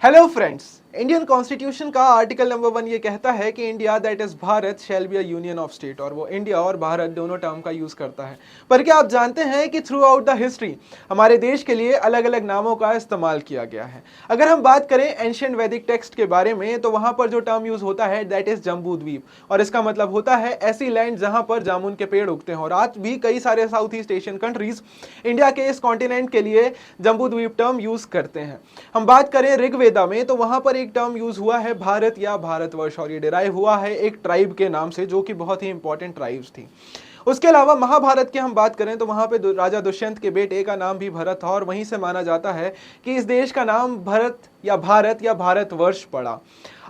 Hello friends, Indian constitution का article number 1 ये कहता है कि India that is Bharat shall be a union of state. और वो इंडिया और भारत दोनों टर्म का यूज करता है। पर क्या आप जानते हैं कि थ्रू आउट द हिस्ट्री हमारे देश के लिए अलग अलग नामों का इस्तेमाल किया गया है। अगर हम बात करें एंशिएंट वैदिक टेक्स्ट के बारे में तो वहां पर जो टर्म यूज होता है दैट इज जम्बू द्वीप। और इसका मतलब होता है ऐसी लैंड जहां पर जामुन के पेड़ उगते हैं। और आज भी कई सारे south east Asian countries India के इस कॉन्टिनेंट के लिए जम्बू द्वीप टर्म यूज करते हैं। हम बात करें ऋग्वेदा में तो वहां पर एक टर्म यूज हुआ है भारत या भारतवर्ष, और ये डिराइव हुआ है एक ट्राइब के नाम से जो कि बहुत ही इंपॉर्टेंट ट्राइब्स थी। उसके अलावा महाभारत की हम बात करें तो वहां पे राजा दुष्यंत के बेटे का नाम भी भरत था। और वहीं से माना जाता है कि इस देश का नाम भारत या भारतवर्ष पड़ा।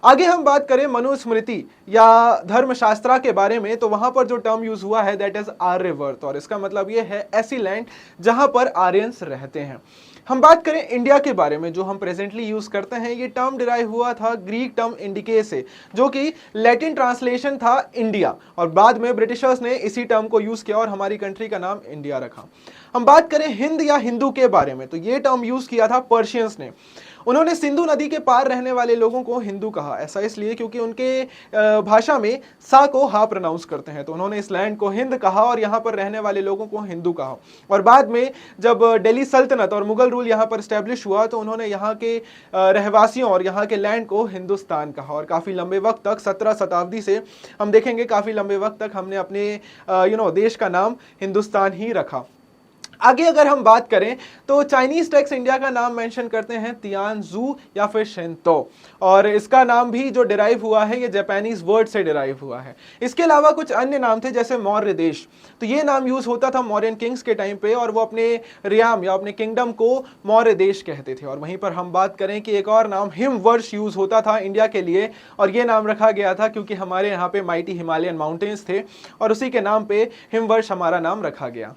आगे हम बात करें मनुस्मृति या धर्मशास्त्रा के बारे में तो वहां पर जो टर्म यूज हुआ है दैट इज आर्यवर्त। और इसका मतलब ये है ऐसी लैंड जहां पर आर्यंस रहते हैं। हम बात करें इंडिया के बारे में जो हम प्रेजेंटली यूज करते हैं, ये टर्म डिराइव हुआ था ग्रीक टर्म इंडिके से, जो कि लैटिन ट्रांसलेशन था इंडिया। और बाद में ब्रिटिशर्स ने इसी टर्म को यूज किया और हमारी कंट्री का नाम इंडिया रखा। हम बात करें हिंद या हिंदू के बारे में तो ये टर्म यूज किया था पर्शियंस ने। उन्होंने सिंधु नदी के पार रहने वाले लोगों को हिंदू कहा। ऐसा इसलिए क्योंकि उनके भाषा में सा को हा प्रोनाउंस करते हैं, तो उन्होंने इस लैंड को हिंद कहा और यहाँ पर रहने वाले लोगों को हिंदू कहा। और बाद में जब दिल्ली सल्तनत और मुगल रूल यहाँ पर स्टैब्लिश हुआ तो उन्होंने यहाँ के रहवासियों और यहाँ के लैंड को हिंदुस्तान कहा। और काफ़ी लंबे वक्त तक 17 शताब्दी से हम देखेंगे काफ़ी लंबे वक्त तक हमने अपने देश का नाम हिंदुस्तान ही रखा। आगे अगर हम बात करें तो चाइनीज टेक्स्ट इंडिया का नाम मेंशन करते हैं तियानजू या फिर शेंतो। और इसका नाम भी जो डिराइव हुआ है ये जापानीज वर्ड से डिराइव हुआ है। इसके अलावा कुछ अन्य नाम थे जैसे मौर्य देश, तो ये नाम यूज होता था मौर्यन किंग्स के टाइम पे और वो अपने रियाम या अपने किंगडम को मौर्य देश कहते थे। और वहीं पर हम बात करें कि एक और नाम हिमवर्ष यूज होता था इंडिया के लिए, और ये नाम रखा गया था क्योंकि हमारे यहाँ पे माइटी हिमालयन माउंटेन्स थे और उसी के नाम पे हिमवर्ष हमारा नाम रखा गया।